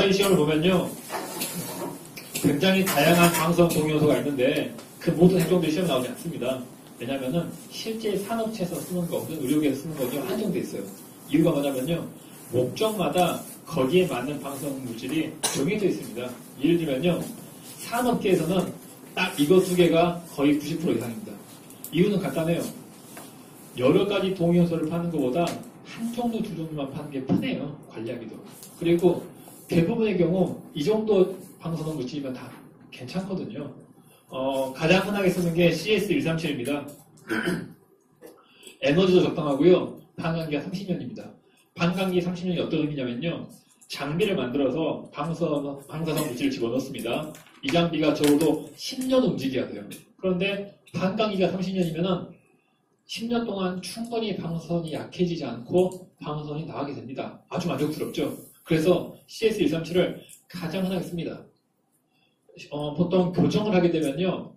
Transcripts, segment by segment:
저희 시험을 보면요. 굉장히 다양한 방사성 동위원소가 있는데 그 모든 행정들이 시험에 나오지 않습니다. 왜냐면은 실제 산업체에서 쓰는 거든 의료계에서 쓰는 거든 한정돼 있어요. 이유가 뭐냐면요. 목적마다 거기에 맞는 방사성 물질이 정해져 있습니다. 예를 들면요. 산업계에서는 딱 이거 두 개가 거의 90% 이상입니다. 이유는 간단해요. 여러 가지 동위원소를 파는 것보다 한 종류, 두 종류만 파는 게 편해요. 관리하기도. 그리고 대부분의 경우 이 정도 방사성 물질이면 다 괜찮거든요. 가장 흔하게 쓰는 게 CS137입니다. 에너지도 적당하고요. 반감기가 30년입니다. 반감기 30년이 어떤 의미냐면요. 장비를 만들어서 방사성 물질을 집어넣습니다. 이 장비가 적어도 10년 움직여야 돼요. 그런데 반감기가 30년이면은 10년 동안 충분히 방사선이 약해지지 않고 방사선이 나가게 됩니다. 아주 만족스럽죠. 그래서 CS137을 가장 흔하게 씁니다. 보통 교정을 하게 되면요.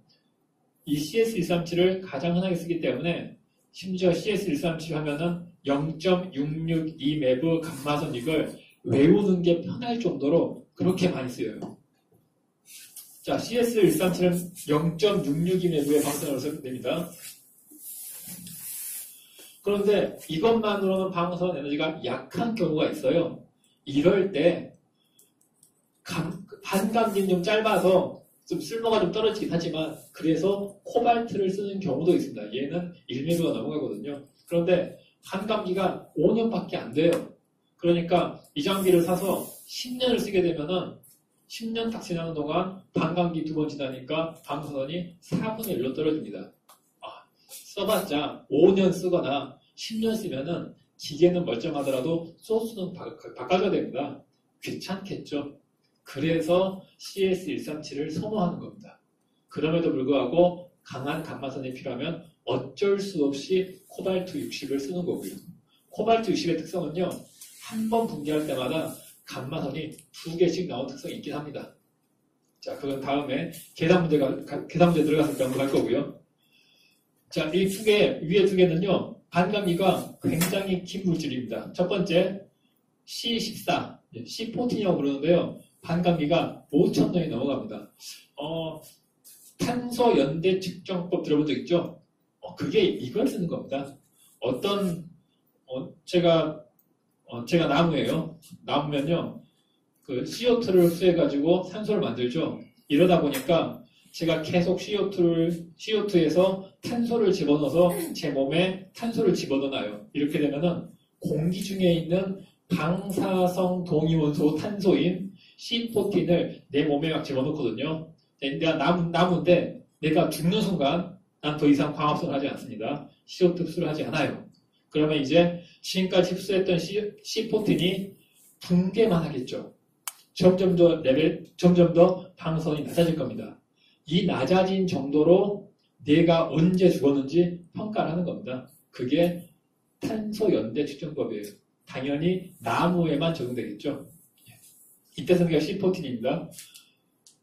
이 CS137을 가장 흔하게 쓰기 때문에 심지어 CS137 하면은 0.662 매브 감마선 이걸 외우는 게 편할 정도로 그렇게 많이 쓰여요. 자, CS137은 0.662 매브의 방사선으로 설정됩니다. 그런데 이것만으로는 방사선 에너지가 약한 경우가 있어요. 이럴 때 반감기는 좀 짧아서 좀 쓸모가 좀 떨어지긴 하지만 그래서 코발트를 쓰는 경우도 있습니다. 얘는 1매브가 넘어가거든요. 그런데 반감기가 5년밖에 안 돼요. 그러니까 이 장비를 사서 10년을 쓰게 되면은 10년 딱 지나는 동안 반감기 2번 지나니까 방사선이 4분의 1로 떨어집니다. 써봤자 5년 쓰거나 10년 쓰면은 기계는 멀쩡하더라도 소스는 바꿔줘야 됩니다. 귀찮겠죠. 그래서 CS137을 선호하는 겁니다. 그럼에도 불구하고 강한 감마선이 필요하면 어쩔 수 없이 코발트 60을 쓰는 거고요. 코발트 60의 특성은요. 한 번 분기할 때마다 감마선이 2개씩 나온 특성이 있긴 합니다. 자, 그건 다음에 계산 문제 들어갔을 때 한번 할 거고요. 자, 이 위에 두 개는요. 반감기가 굉장히 긴 물질입니다. 첫 번째 C14, C14이라고 부르는데요. 반감기가 5,000년이 넘어갑니다. 탄소 연대 측정법 들어본 적 있죠? 그게 이걸 쓰는 겁니다. 제가 나무예요. 나무면요. 그 CO2를 흡수해가지고 산소를 만들죠. 이러다 보니까 제가 계속 CO2에서 탄소를 집어넣어서 제 몸에 탄소를 집어넣어요. 이렇게 되면은 공기 중에 있는 방사성 동위원소 탄소인 C14을 내 몸에 막 집어넣거든요. 내가 나무인데 내가 죽는 순간 난 더 이상 광합성을 하지 않습니다. CO2 흡수를 하지 않아요. 그러면 이제 지금까지 흡수했던 C14이 붕괴만 하겠죠. 점점 더 방사선이 낮아질 겁니다. 이 낮아진 정도로 내가 언제 죽었는지 평가를 하는 겁니다. 그게 탄소 연대 측정법이에요. 당연히 나무에만 적용되겠죠. 이때 쓰는 게 C14입니다.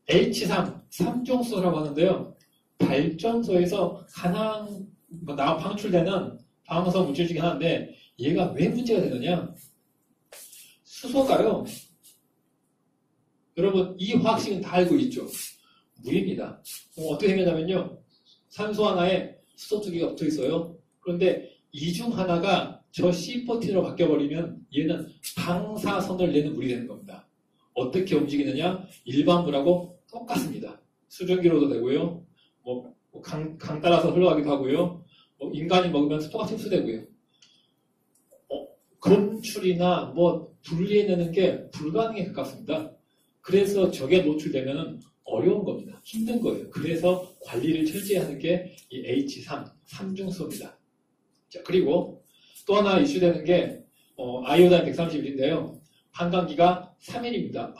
H3, 삼중수소라고 하는데요. 발전소에서 가장 방출되는 방사성 물질 중에 하나인데 얘가 왜 문제가 되느냐? 수소가요. 여러분 이 화학식은 다 알고 있죠. 물입니다. 어떻게 생겼냐면요. 산소 하나에 수소 2개가 붙어 있어요. 그런데 이 중 하나가 저 C14로 바뀌어버리면 얘는 방사선을 내는 물이 되는 겁니다. 어떻게 움직이느냐? 일반 물하고 똑같습니다. 수증기로도 되고요. 강 따라서 흘러가기도 하고요. 인간이 먹으면 똑같이 흡수되고요. 검출이나 분리해내는 게 불가능에 가깝습니다. 그래서 저게 노출되면 어려운 겁니다. 힘든 거예요. 그래서 관리를 철저히 하는 게 이 H3, 삼중수소입니다. 자, 그리고 또 하나 이슈되는 게 아이오다인 131인데요. 반감기가 3일입니다.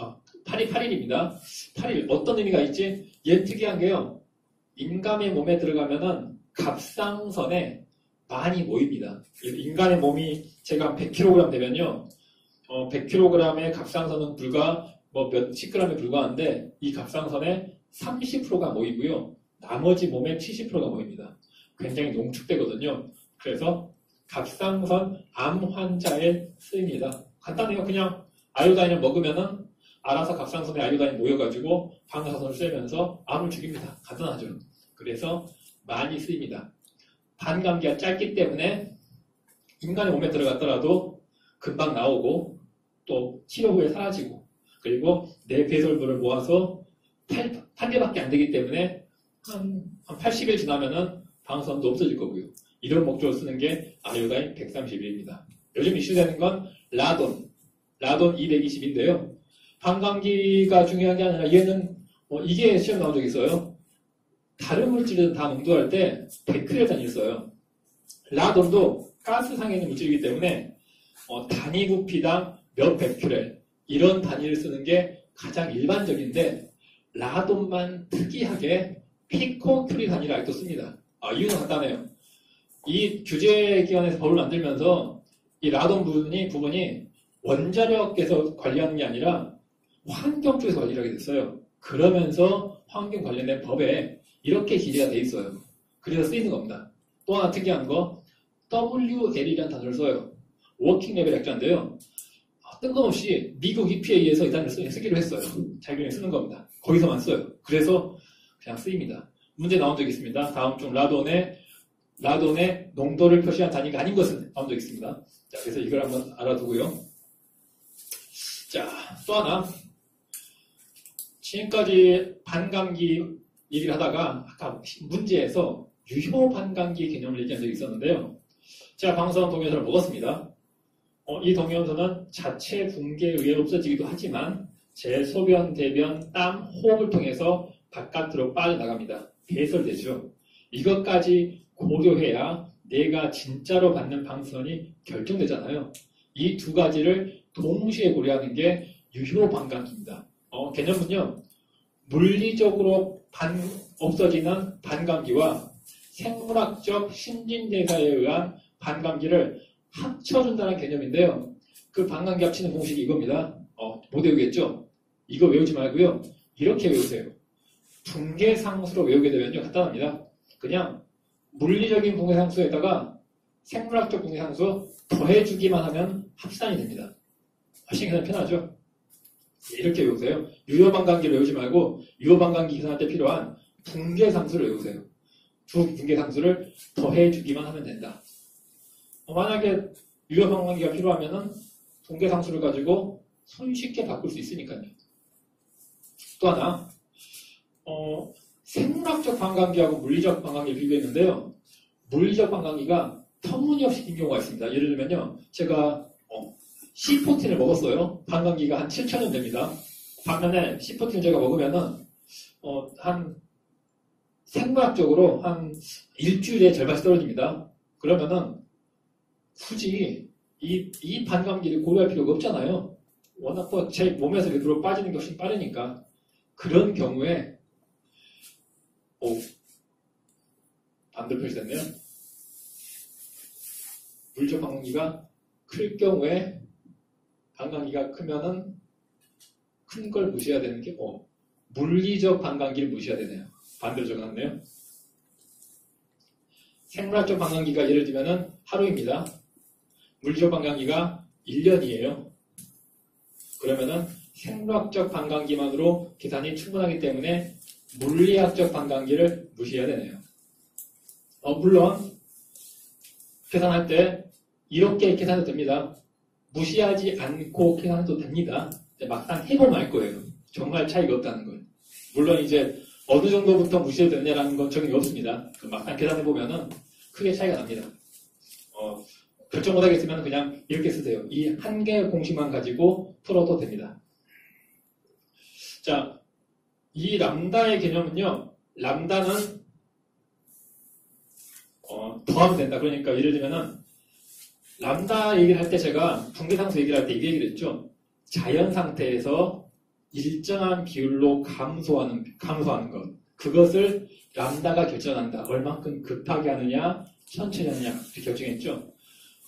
8일입니다. 8일 어떤 의미가 있지? 얘 특이한 게요. 인간의 몸에 들어가면은 갑상선에 많이 모입니다. 인간의 몸이 제가 100kg 되면요. 100kg의 갑상선은 불과 몇 10g에 불과한데 이 갑상선에 30%가 모이고요. 나머지 몸에 70%가 모입니다. 굉장히 농축되거든요. 그래서 갑상선 암 환자에 쓰입니다. 간단해요. 그냥 아이오다인을 먹으면은 알아서 갑상선에 아이오다인이 모여가지고 방사선을 쐬면서 암을 죽입니다. 간단하죠. 그래서 많이 쓰입니다. 반감기가 짧기 때문에 인간의 몸에 들어갔더라도 금방 나오고 또 치료 후에 사라지고 그리고 내 배설물을 모아서 8개밖에 안 되기 때문에 한 80일 지나면은 방사선도 없어질 거고요. 이런 목적으로 쓰는 게 아이오다인 131입니다. 요즘 이슈되는 건 라돈 220인데요. 반감기가 중요한 게 아니라 얘는 이게 시험 나온 적이 있어요. 다른 물질은 다 농도할 때 베크렐 단위를 써요. 라돈도 가스상에 있는 물질이기 때문에 단위 부피당 몇 베크렐 이런 단위를 쓰는 게 가장 일반적인데 라돈만 특이하게 피코큐리 단위를 아직도 씁니다. 이유는 간단해요. 이 규제기관에서 법을 만들면서 이 라돈 부분이 원자력에서 관리하는 게 아니라 환경 쪽에서 관리를 하게 됐어요. 그러면서 환경 관련된 법에 이렇게 기재가 돼 있어요. 그래서 쓰이는 겁니다. 또 하나 특이한 거 WL이라는 단어를 써요. 워킹 레벨 액자인데요. 뜬금없이 미국 EPA에서 이 단어를 쓰기로 했어요. 자기들이 쓰는 겁니다. 거기서만 써요. 그래서 그냥 쓰입니다. 문제 나온 적이 있습니다. 다음 중 라돈의 농도를 표시한 단위가 아닌 것은 나온 적이 있습니다. 자, 그래서 이걸 한번 알아두고요. 자, 또 하나. 지금까지 반감기 얘기를 하다가 아까 문제에서 유효 반감기 개념을 얘기한 적이 있었는데요. 제가 방사선 동위원소를 먹었습니다. 이 동위원소는 자체 붕괴에 의해 없어지기도 하지만 제 소변, 대변, 땀, 호흡을 통해서 바깥으로 빠져나갑니다. 배설되죠. 이것까지 고려해야 내가 진짜로 받는 방사선이 결정되잖아요. 이 두 가지를 동시에 고려하는 게 유효 반감기입니다. 개념은요. 물리적으로 없어지는 반감기와 생물학적 신진대사에 의한 반감기를 합쳐준다는 개념인데요. 그 반감기 합치는 공식이 이겁니다. 못 외우겠죠? 이거 외우지 말고요. 이렇게 외우세요. 붕괴상수로 외우게 되면요. 간단합니다. 그냥 물리적인 붕괴상수에다가 생물학적 붕괴상수 더해주기만 하면 합산이 됩니다. 훨씬 그냥 편하죠? 이렇게 외우세요. 유효반감기를 외우지 말고 유효반감기 계산할 때 필요한 붕괴상수를 외우세요. 두 붕괴상수를 더해주기만 하면 된다. 만약에 유효반감기가 필요하면은 붕괴상수를 가지고 손쉽게 바꿀 수 있으니까요. 또 하나, 생물학적 반감기하고 물리적 반감기를 비교했는데요. 물리적 반감기가 터무니없이 긴 경우가 있습니다. 예를 들면요. 제가 C14를 먹었어요. 반감기가 한 7,000년 됩니다. 반면에 C14를 제가 먹으면은 한 생물학적으로 한 일주일에 절반씩 떨어집니다. 그러면은 굳이 이 반감기를 고려할 필요가 없잖아요. 워낙 제 몸에서 일부러 빠지는 게 훨씬 빠르니까. 그런 경우에 반대로 표시됐네요. 물적 반감기가 클 경우에 반감기가 크면은 큰 걸 무시해야 되는 게 물리적 반감기를 무시해야 되네요. 반대로 적어놨네요. 생물학적 반감기가 예를 들면은 하루입니다. 물리적 반감기가 1년이에요. 그러면은 생물학적 반감기만으로 계산이 충분하기 때문에 물리학적 반감기를 무시해야 되네요. 물론 계산할 때 이렇게 계산해도 됩니다. 무시하지 않고 계산해도 됩니다. 막상 해보면 알 거예요. 정말 차이가 없다는 걸. 물론 이제 어느 정도부터 무시해도 되냐라는 건 적용이 없습니다. 막상 계산해보면은 크게 차이가 납니다. 결정 못하겠으면 그냥 이렇게 쓰세요. 이 한 개의 공식만 가지고 풀어도 됩니다. 자, 이 람다의 개념은요. 람다는 더하면 된다. 그러니까 예를 들면은 람다 얘기를 할 때 제가 붕괴상수 얘기를 할 때 이 얘기를 했죠. 자연 상태에서 일정한 비율로 감소하는 것. 그것을 람다가 결정한다. 얼만큼 급하게 하느냐, 천천히 하느냐 이렇게 결정했죠.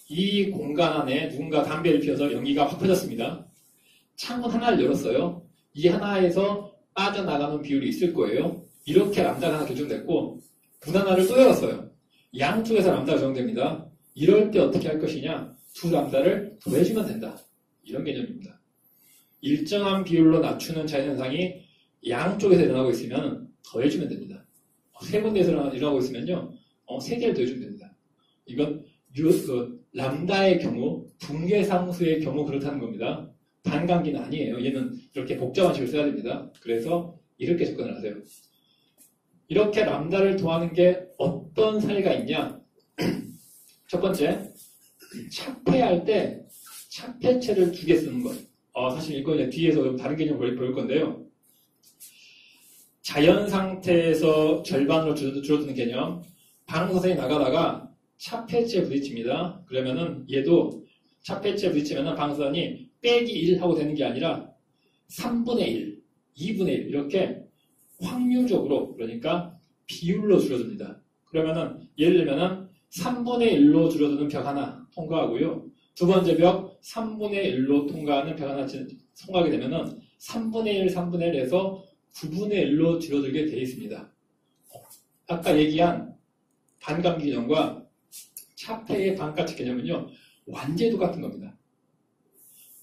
이 공간 안에 누군가 담배를 피워서 연기가 확 퍼졌습니다. 창문 하나를 열었어요. 이 하나에서 빠져나가는 비율이 있을 거예요. 이렇게 람다가 하나 결정됐고 문 하나를 또 열었어요. 양쪽에서 람다가 적용됩니다. 이럴 때 어떻게 할 것이냐? 두 람다를 더해주면 된다. 이런 개념입니다. 일정한 비율로 낮추는 자연현상이 양쪽에서 일어나고 있으면 더해주면 됩니다. 세 군데에서 일어나고 있으면요, 세 개를 더해주면 됩니다. 이건 람다의 경우, 붕괴상수의 경우 그렇다는 겁니다. 반감기는 아니에요. 얘는 이렇게 복잡한 식을 써야 됩니다. 그래서 이렇게 접근을 하세요. 이렇게 람다를 더하는 게 어떤 사례가 있냐? 첫 번째, 차폐할 때 차폐체를 2개 쓰는 것. 사실 이거 이제 뒤에서 다른 개념을 볼 건데요. 자연 상태에서 절반으로 줄어드는 개념. 방사선이 나가다가 차폐체에 부딪힙니다. 그러면은 얘도 차폐체에 부딪히면은 방사선이 빼기 1 하고 되는 게 아니라 3분의 1, 2분의 1 이렇게 확률적으로, 그러니까 비율로 줄어듭니다. 그러면은 예를 들면은 3분의 1로 줄어드는 벽 하나 통과하고요. 두 번째 벽 3분의 1로 통과하는 벽 하나 통과하게 되면은 3분의 1, 3분의 1에서 9분의 1로 줄어들게 되어 있습니다. 아까 얘기한 반감기 개념과 차폐의 반가치 개념은요, 완전히 똑같은 겁니다.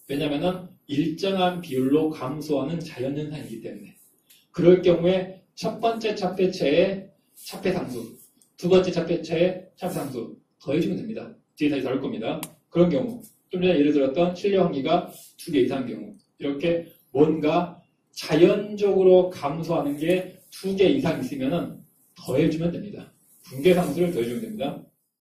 왜냐하면 일정한 비율로 감소하는 자연현상이기 때문에. 그럴 경우에 첫 번째 차폐체의 차폐상수, 두 번째 차폐체의 차폐상수 더해주면 됩니다. 뒤에 다시 다룰 겁니다. 그런 경우, 좀 전에 예를 들었던 실려환기가 2개 이상인 경우, 이렇게 뭔가 자연적으로 감소하는 게 2개 이상 있으면 더해주면 됩니다. 붕괴상수를 더해주면 됩니다.